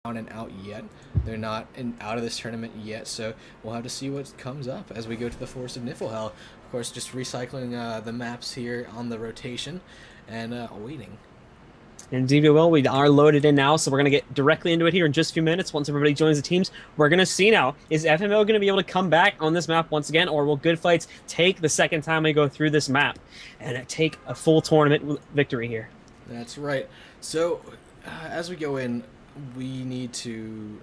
down and out yet. They're not out of this tournament yet, so we'll have to see what comes up as we go to the Forest of Niflhel. Of course, just recycling the maps here on the rotation and waiting. Indeed, we will. We are loaded in now, so we're going to get directly into it here in just a few minutes. Once everybody joins the teams, we're going to see now, is FML going to be able to come back on this map once again, or will Good Fights take the second time we go through this map and take a full tournament victory here? That's right. So, as we go in, we need to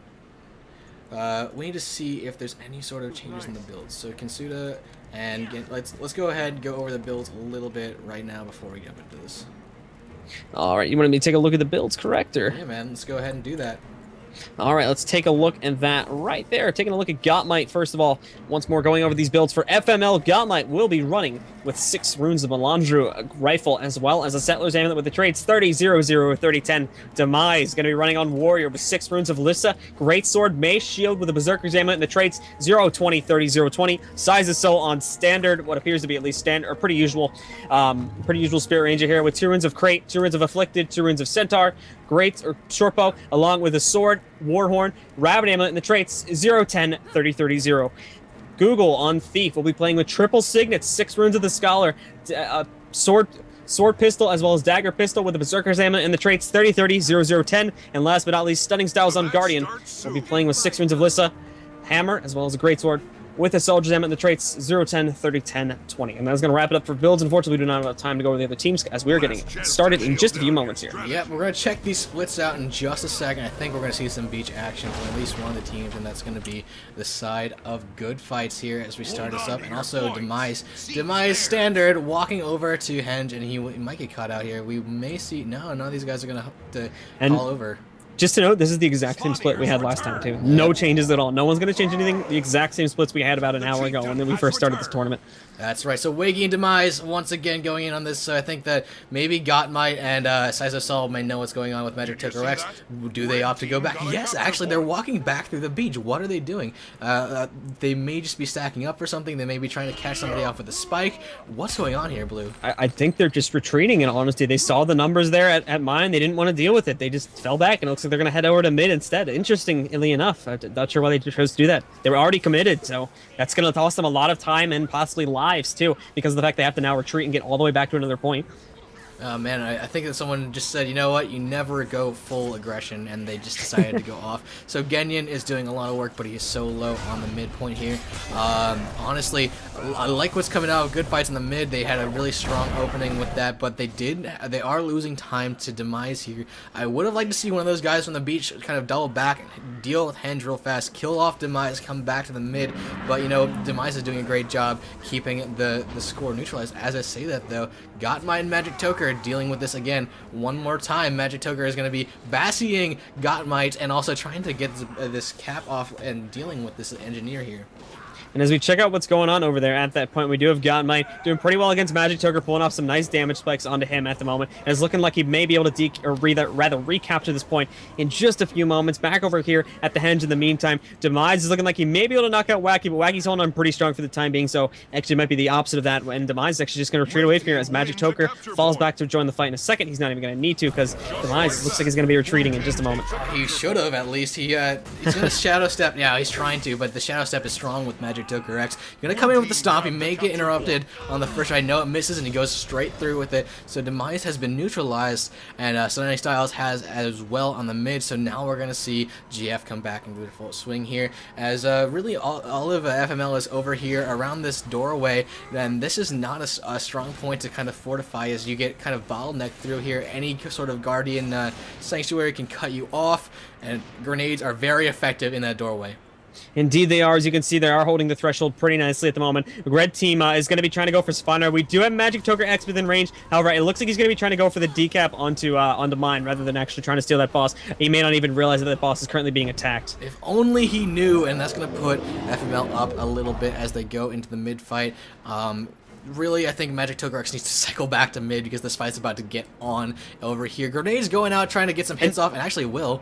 see if there's any sort of changes in the builds. So Kinsuda and let's go ahead and go over the builds a little bit right now before we get up into this. All right, you want me to take a look at the builds, correct? Or yeah, man, let's go ahead and do that. All right, let's take a look at that right there. Taking a look at Gottmite, first of all. Once more, going over these builds for FML, Gottmite will be running with 6 runes of Melandru rifle, as well as a Settler's Amulet with the traits 30-0-0, 30-10. Demise going to be running on Warrior with 6 runes of Lissa, Greatsword, Mace, Shield with a Berserker's Amulet, and the traits 0-20, 30-0-20. Size of Soul on standard, what appears to be at least standard, or pretty usual Spirit Ranger here with 2 runes of Crate, 2 runes of Afflicted, 2 runes of Centaur, Great or Shortbow, along with a sword, Warhorn, Rabbit Amulet, and the traits 0-10, 30-30-0. Google on Thief will be playing with triple signets, 6 runes of the Scholar, sword pistol, as well as dagger pistol with the Berserker's Amulet, and the traits 30-30, 0-0-10. And last but not least, Stunning Styles on Guardian will be playing with 6 runes of Lissa, hammer, as well as a greatsword, with a Soldier's Amulet and the traits 0-10, 30-10, 20. And that's going to wrap it up for builds. Unfortunately, we do not have time to go over the other teams as we're getting started in just a few moments here. Yep, we're going to check these splits out in just a second. I think we're going to see some beach action from at least one of the teams, and that's going to be the side of Good Fights here as we start this up. And also Demise. Demise standard walking over to Henge, and he might get caught out here. We may see... No, none of these guys are going to fall over. Just to note, this is the exact same split we had last time, too. No changes at all. No one's going to change anything. The exact same splits we had about an hour ago when we first started this tournament. That's right. So Wiggy and Demise once again going in on this. So I think that maybe Gottmite and Size of Soul may know what's going on with Magic Toker X. Do they opt to go back? Yes, actually, they're walking back through the beach. What are they doing? They may just be stacking up for something. They may be trying to catch somebody off with a spike. What's going on here, Blue? I think they're just retreating, in all honesty. They saw the numbers there at mine. They didn't want to deal with it. They just fell back, and it looks like they're going to head over to mid instead. Interestingly enough, I'm not sure why they chose to do that. They were already committed, so that's going to cost them a lot of time and possibly lives, too, because of the fact they have to now retreat and get all the way back to another point. Man, I think that someone just said, you know what, you never go full aggression, and they just decided to go off. So Genyon is doing a lot of work, but he is so low on the midpoint here. Honestly, I like what's coming out of Good Fights in the mid. They had a really strong opening with that, but they are losing time to Demise here. I would have liked to see one of those guys from the beach kind of double back, deal with Henge real fast, kill off Demise, come back to the mid, but, you know, Demise is doing a great job keeping the score neutralized. As I say that, though, Gottmite and Magic Toker dealing with this again one more time. Magic Toker is going to be bassying Gottmite and also trying to get this cap off and dealing with this engineer here. And as we check out what's going on over there at that point, we do have Gottmite doing pretty well against Magic Toker, pulling off some nice damage spikes onto him at the moment. And it's looking like he may be able to recapture this point in just a few moments. Back over here at the Henge in the meantime, Demise is looking like he may be able to knock out Wacky, but Wacky's holding on pretty strong for the time being, so actually it might be the opposite of that. And Demise is actually just going to retreat away from here as Magic Toker falls back to join the fight in a second. He's not even going to need to, because Demise looks like he's going to be retreating in just a moment. He should have, at least. He's going to Shadow Step. Yeah, he's trying to, but the Shadow Step is strong with Magic Toker X. You're gonna come in with the stomp. He may get interrupted on the first try. No, it misses, and he goes straight through with it. So Demise has been neutralized, and Stunning Styles has as well on the mid. So now we're gonna see GF come back and do a full swing here, as really all of FML is over here around this doorway. And this is not a strong point to kind of fortify, as you get kind of bottlenecked through here. Any sort of Guardian Sanctuary can cut you off, and grenades are very effective in that doorway. Indeed they are. As you can see, they are holding the threshold pretty nicely at the moment. The red team is going to be trying to go for Spawner. We do have Magic Toker X within range. However, it looks like he's going to be trying to go for the decap onto mine rather than actually trying to steal that boss. He may not even realize that the boss is currently being attacked. If only he knew, and that's going to put FML up a little bit as they go into the mid fight. Really, I think Magic Toker X needs to cycle back to mid, because this fight's about to get on over here. Grenades going out, trying to get some hits off, and actually will.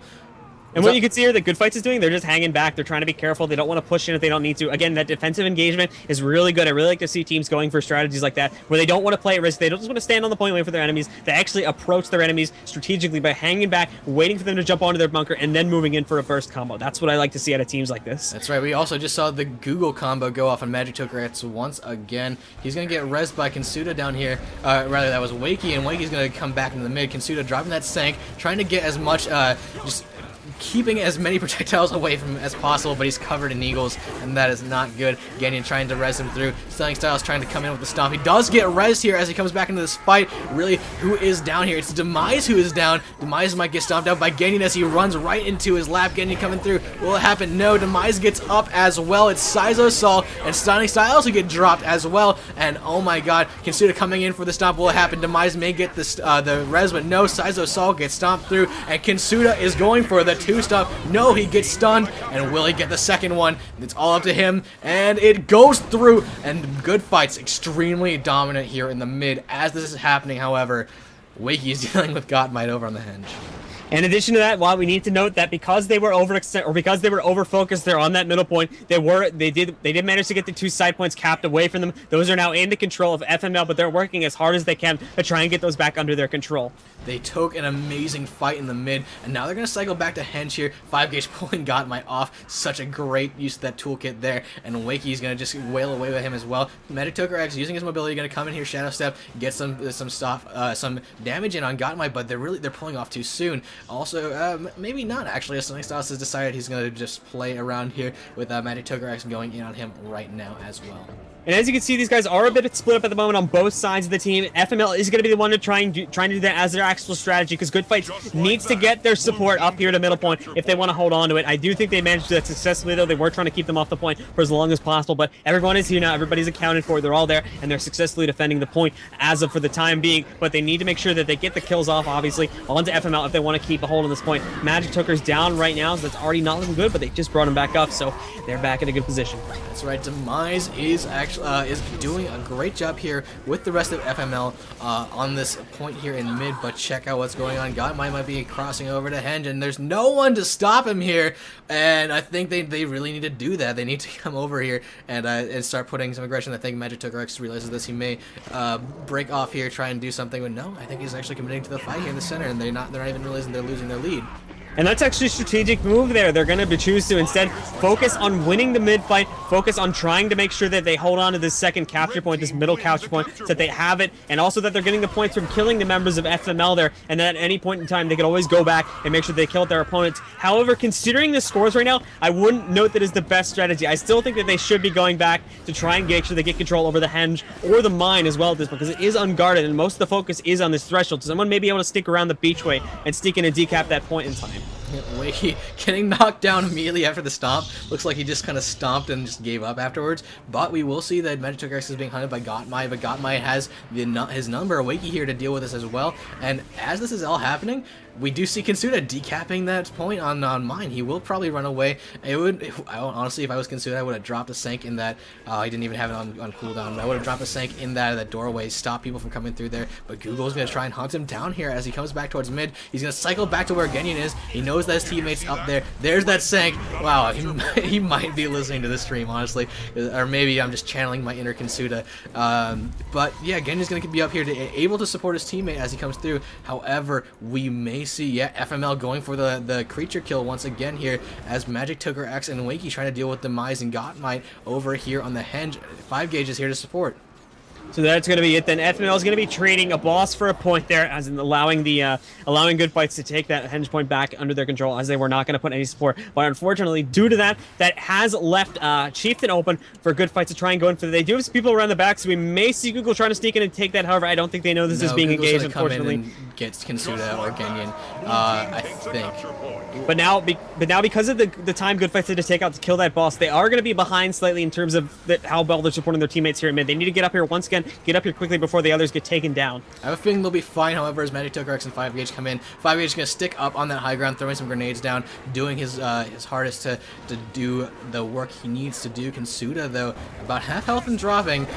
And what you can see here that Good Fights is doing, they're just hanging back. They're trying to be careful. They don't want to push in if they don't need to. Again, that defensive engagement is really good. I really like to see teams going for strategies like that, where they don't want to play at risk. They don't just want to stand on the point wait for their enemies. They actually approach their enemies strategically by hanging back, waiting for them to jump onto their bunker, and then moving in for a burst combo. That's what I like to see out of teams like this. That's right. We also just saw the Google combo go off on Magic Toker X once again. He's going to get rezzed by Kinsuda down here. Rather, that was Wakey, and Wakey's going to come back into the mid. Kinsuda dropping that Sank, trying to get as much, just keeping as many projectiles away from him as possible, but he's covered in eagles, and that is not good. Ganyan trying to res him through. Stunning Styles trying to come in with the stomp. He does get res here as he comes back into this fight. Really, who is down here? It's Demise who is down. Demise might get stomped out by Ganyan as he runs right into his lap. Ganyan coming through. Will it happen? No. Demise gets up as well. It's Saizo Sol and Stunning Styles who get dropped as well, and oh my god, Kinsuda coming in for the stomp. Will it happen? Demise may get this, the res, but no. Saizo Sol gets stomped through, and Kinsuda is going for the two-stop. No, he gets stunned, and will he get the second one? It's all up to him, and it goes through, and Good Fights extremely dominant here in the mid. As this is happening, however, Wakey is dealing with Gottmite over on the Henge. In addition to that, while we need to note that because they were over-focused there on that middle point, they did manage to get the 2 side points capped away from them. Those are now in the control of FML, but they're working as hard as they can to try and get those back under their control. They took an amazing fight in the mid, and now they're going to cycle back to Henge here. 5-gauge pulling Gottmite off. Such a great use of that toolkit there, and Wakey's going to just wail away with him as well. Magic Toker X using his mobility, going to come in here, Shadow Step, get some damage in on Gottmite, but they're pulling off too soon. Also, maybe not actually, as Stunning Styles has decided he's going to just play around here with Magic Toker X going in on him right now as well. And as you can see, these guys are a bit split up at the moment on both sides of the team. FML is going to be the one to trying to do that as their actual strategy, because Good Fights needs to get their support up here to middle point if they want to hold on to it. I do think they managed to do that successfully, though. They were trying to keep them off the point for as long as possible, but everyone is here now. Everybody's accounted for. They're all there, and they're successfully defending the point as of for the time being, but they need to make sure that they get the kills off, obviously, onto FML if they want to keep a hold on this point. Magic Toker's down right now, so that's already not looking good, but they just brought him back up, so they're back in a good position. That's right. Demise is actually is doing a great job here with the rest of FML on this point here in mid, but check out what's going on. Gottmite might be crossing over to Henge, and there's no one to stop him here, and I think they really need to do that. They need to come over here and start putting some aggression. I think Magic Toker X realizes this. He may break off here, try and do something, but no, I think he's actually committing to the fight here in the center, and they're not even realizing they're losing their lead. And that's actually a strategic move there. They're going to choose to instead focus on winning the mid fight, focus on trying to make sure that they hold on to this second capture point, this middle capture point, so that they have it, and also that they're getting the points from killing the members of FML there, and that at any point in time they can always go back and make sure they kill their opponents. However, considering the scores right now, I wouldn't note that is the best strategy. I still think that they should be going back to try and make sure they get control over the Henge or the mine as well at this point, because it is unguarded, and most of the focus is on this threshold. So someone may be able to sneak around the beachway and sneak in and decap that point in time. Wakey getting knocked down immediately after the stomp. Looks like he just kind of stomped and just gave up afterwards. But we will see that Magic Toker X is being hunted by Gottmite, but Gottmite has his number, Wakey, here to deal with this as well. And as this is all happening, we do see Kinsuda decapping that point on mine. He will probably run away. Honestly, if I was Kinsuda, I would have dropped a Sank in that. I didn't even have it on cooldown. I would have dropped a Sank in that doorway, stop people from coming through there. But Google's going to try and hunt him down here as he comes back towards mid. He's going to cycle back to where Ganyan is. He knows that his teammate's up there. There's that Sank. Wow, he might be listening to the stream, honestly. Or maybe I'm just channeling my inner Kinsuda. But yeah, Ganyan's going to be up here, able to support his teammate as he comes through. However, we may see FML going for the creature kill once again here as Magic Toker X and Wakey trying to deal with Demise and Gottmite over here on the Henge. 5-gauge is here to support. So that's going to be it then. FML is going to be trading a boss for a point there, as in allowing Good Fights to take that Henge point back under their control, as they were not going to put any support. But unfortunately, due to that has left Chieftain open for Good Fights to try and go in for. They do have some people around the back, so we may see Google trying to sneak in and take that. However, I don't think they know this is being engaged, unfortunately. Come in and gets Kinsuda or Ganyan, I think. But now because of the time Good Fights had to take out to kill that boss, they are going to be behind slightly in terms of how well they're supporting their teammates here in mid. They need to get up here once again, get up here quickly before the others get taken down. I have a feeling they'll be fine, however, as Magic Toker X and 5-gauge come in. 5-gauge is going to stick up on that high ground, throwing some grenades down, doing his hardest to do the work he needs to do. Kinsuda, though, about half health and dropping.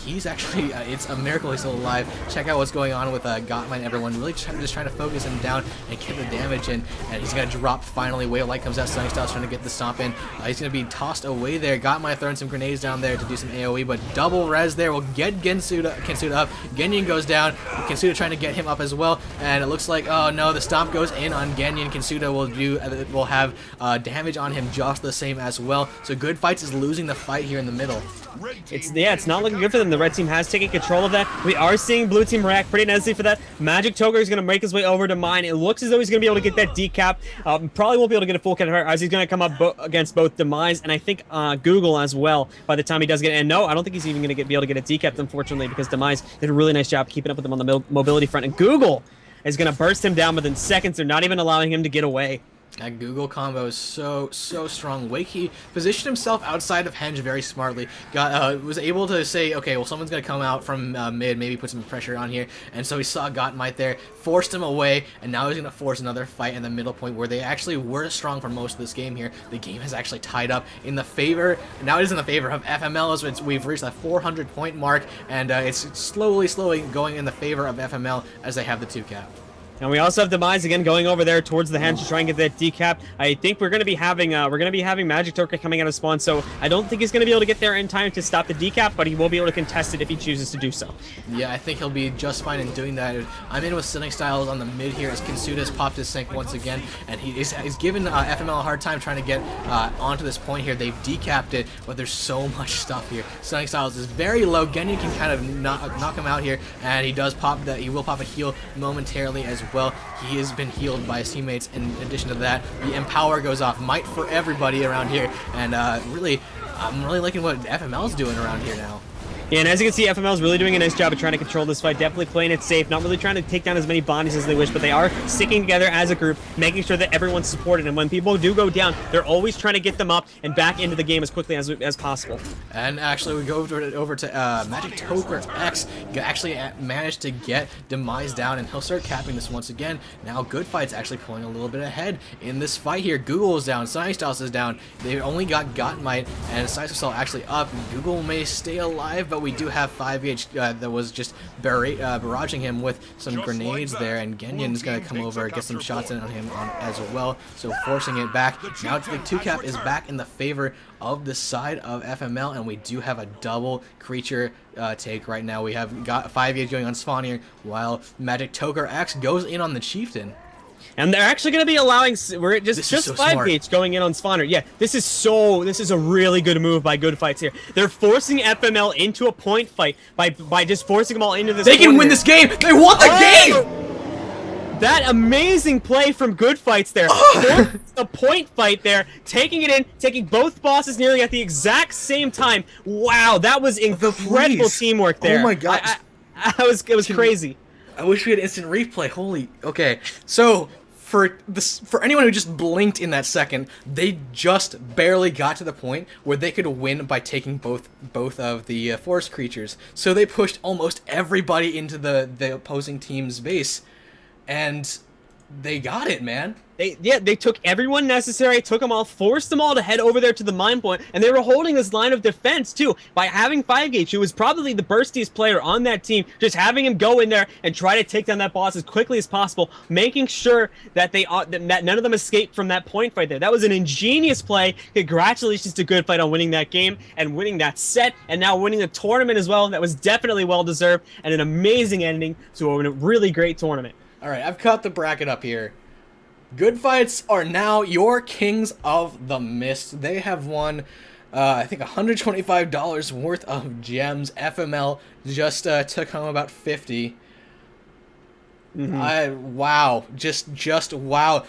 He's actually, it's a miracle he's still alive. Check out what's going on with Gottmite behind everyone, really just trying to focus him down and get the damage in. And he's going to drop finally. Wave Light comes out. Stunning Styles trying to get the stomp in. He's going to be tossed away there. Got my throwing some grenades down there to do some AoE, but double res there will get Kensuda up. Genyin goes down. Kensuda trying to get him up as well. And it looks like, oh no, the stomp goes in on Genyin. Kensuda will have damage on him just the same as well. So Good Fights is losing the fight here in the middle. It's not looking good for them. The red team has taken control of that. We are seeing blue team react pretty nicely for that. Magic Toker is going to make his way over to mine. It looks as though he's going to be able to get that decap. Probably won't be able to get a full counter as he's going to come up against both Demise and I think Google as well by the time he does get it. And no, I don't think he's even going to be able to get a decap, unfortunately, because Demise did a really nice job keeping up with him on the mobility front. And Google is going to burst him down within seconds. They're not even allowing him to get away. That Google combo is so strong. Wakey positioned himself outside of Henge very smartly. Was able to say, okay, well, someone's gonna come out from mid, maybe put some pressure on here. And so he saw Gottmite there, forced him away, and now he's gonna force another fight in the middle point where they actually were strong for most of this game here. The game has actually tied up in the favor. Now it is in the favor of FML as we've reached that 400-point mark, and it's slowly going in the favor of FML as they have the 2-cap. And we also have Demise again going over there towards the Henge to try and get that decap. I think we're going to be having Magic Toker coming out of spawn, so I don't think he's going to be able to get there in time to stop the decap, but he will be able to contest it if he chooses to do so. Yeah, I think he'll be just fine in doing that. I'm in with Stunning Styles on the mid here as Kensuda's popped his sync once again, and he's given FML a hard time trying to get onto this point here. They've decapped it, but there's so much stuff here. Stunning Styles is very low. Genyin can kind of knock him out here, and he does pop that. He will pop a heal momentarily as well. He has been healed by his teammates. In addition to that, the Empower goes off. Might for everybody around here, and really, I'm really liking what FML is doing around here now. Yeah, and as you can see, FML is really doing a nice job of trying to control this fight, definitely playing it safe, not really trying to take down as many bodies as they wish, but they are sticking together as a group, making sure that everyone's supported, and when people do go down, they're always trying to get them up and back into the game as quickly as possible. And actually, we go over to Magic Toker X, actually managed to get Demise down, and he'll start capping this once again. Now, Good Fight's actually pulling a little bit ahead in this fight here. Google is down, Stunning Styles is down, they only got Gottmite, and Sisal actually up. Google may stay alive, but we do have 5H that was just barraging him with some grenades there, and Genyin is going to come over, get some shots in on him as well, so forcing it back. Now the 2-cap is back in the favor of the side of FML, and we do have a double creature take right now. We have got 5H going on Spawnier, while Magic Toker X goes in on the Chieftain. And they're actually going to be allowing, we're just 5H going in on Spawner. Yeah, this is a really good move by Good Fights here. They're forcing FML into a point fight by just forcing them all into this. They can win this game. They want the game. That amazing play from Good Fights there. A point fight there, taking it in, taking both bosses nearly at the exact same time. Wow, that was incredible teamwork there. Oh my god. It was crazy. I wish we had instant replay. Holy. Okay. So for anyone who just blinked in that second, they just barely got to the point where they could win by taking both of the forest creatures. So they pushed almost everybody into the opposing team's base, and they got it, man. They took everyone necessary, took them all, forced them all to head over there to the mine point, and they were holding this line of defense too by having 5H, who was probably the burstiest player on that team, just having him go in there and try to take down that boss as quickly as possible, making sure that that none of them escaped from that point fight there. That was an ingenious play. Congratulations to Good Fight on winning that game and winning that set, and now winning the tournament as well. That was definitely well deserved and an amazing ending to a really great tournament. All right, I've cut the bracket up here. Good Fights are now your kings of the mist. They have won, I think, $125 worth of gems. FML just took home about 50. Wow, just wow.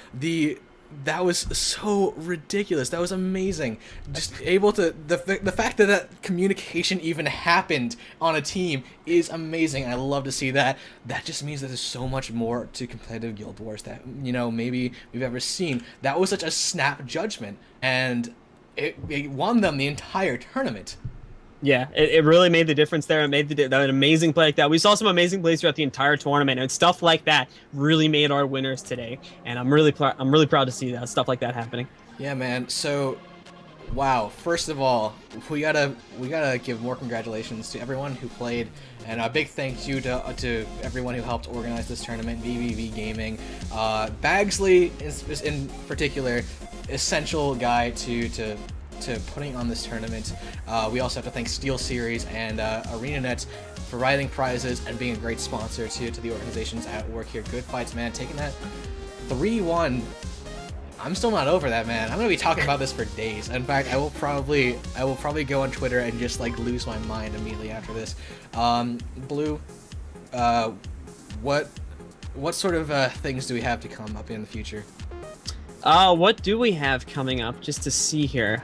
That was so ridiculous. That was amazing. Just able to the fact that communication even happened on a team is amazing. I love to see that. That just means that there's so much more to competitive Guild Wars that maybe we've ever seen. That was such a snap judgment, and it won them the entire tournament. Yeah, it really made the difference there. It made that amazing play like that. We saw some amazing plays throughout the entire tournament, and stuff like that really made our winners today. And I'm really proud to see that stuff like that happening. Yeah, man. So Wow, first of all, we gotta give more congratulations to everyone who played, and a big thank you to everyone who helped organize this tournament, VVV Gaming. Bagsley is in particular, essential guy to putting on this tournament. We also have to thank SteelSeries and ArenaNet for providing prizes and being a great sponsor to the organizations at work here. Good fights, man. Taking that 3-1. I'm still not over that, man. I'm gonna be talking about this for days. In fact, I will probably go on Twitter and just like lose my mind immediately after this. Blue, what sort of things do we have to come up in the future? What do we have coming up? Just to see here.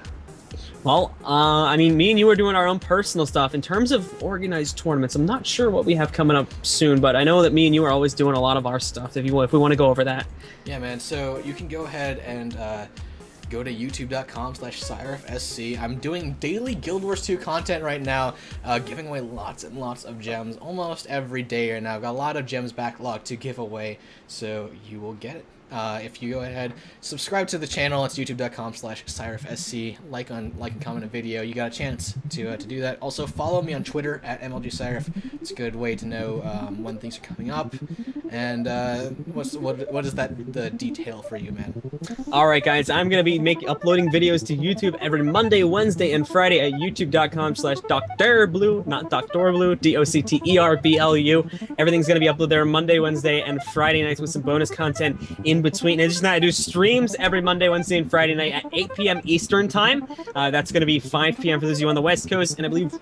Well, I mean, me and you are doing our own personal stuff. In terms of organized tournaments, I'm not sure what we have coming up soon, but I know that me and you are always doing a lot of our stuff, if we want to go over that. Yeah, man, so you can go ahead and go to youtube.com/SyrefSC. I'm doing daily Guild Wars 2 content right now, giving away lots and lots of gems almost every day right now. I've got a lot of gems backlogged to give away, so you will get it. If you go ahead, subscribe to the channel, it's youtube.com/SyrefSC, like and comment a video, you got a chance to do that. Also, follow me on Twitter at MLGSyref. It's a good way to know when things are coming up. And what is the detail for you, man? Alright guys, I'm going to be uploading videos to YouTube every Monday, Wednesday, and Friday at youtube.com/DrBlue, not Dr. Blue, DocTerblu. Everything's going to be uploaded there Monday, Wednesday, and Friday nights with some bonus content in between. In addition to that, I do streams every Monday, Wednesday, and Friday night at 8 p.m. Eastern Time. That's going to be 5 p.m. for those of you on the West Coast, and I believe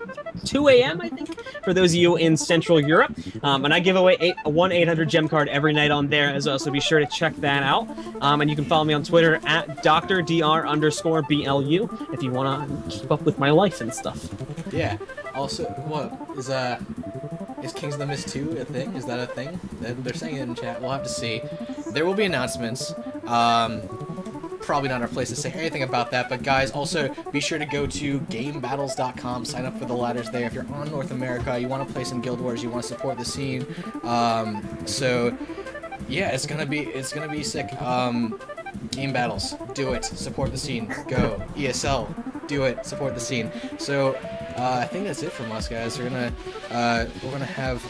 2 a.m., I think, for those of you in Central Europe. And I give away a 1-800 gem card every night on there as well, so be sure to check that out. And you can follow me on Twitter at DrDR_BLU if you want to keep up with my life and stuff. Yeah. Also, what is Kings of the Mist 2 a thing? Is that a thing? They're saying it in chat. We'll have to see. There will be announcements. Probably not our place to say anything about that, but guys, also be sure to go to GameBattles.com, sign up for the ladders there. If you're on North America, you want to play some Guild Wars, you want to support the scene. So yeah, it's gonna be sick. Game Battles, do it, support the scene. Go ESL, do it, support the scene. So I think that's it from us, guys. We're gonna have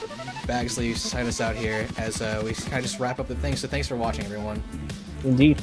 Bagsley sign us out here as we kind of just wrap up the thing. So thanks for watching, everyone. Indeed.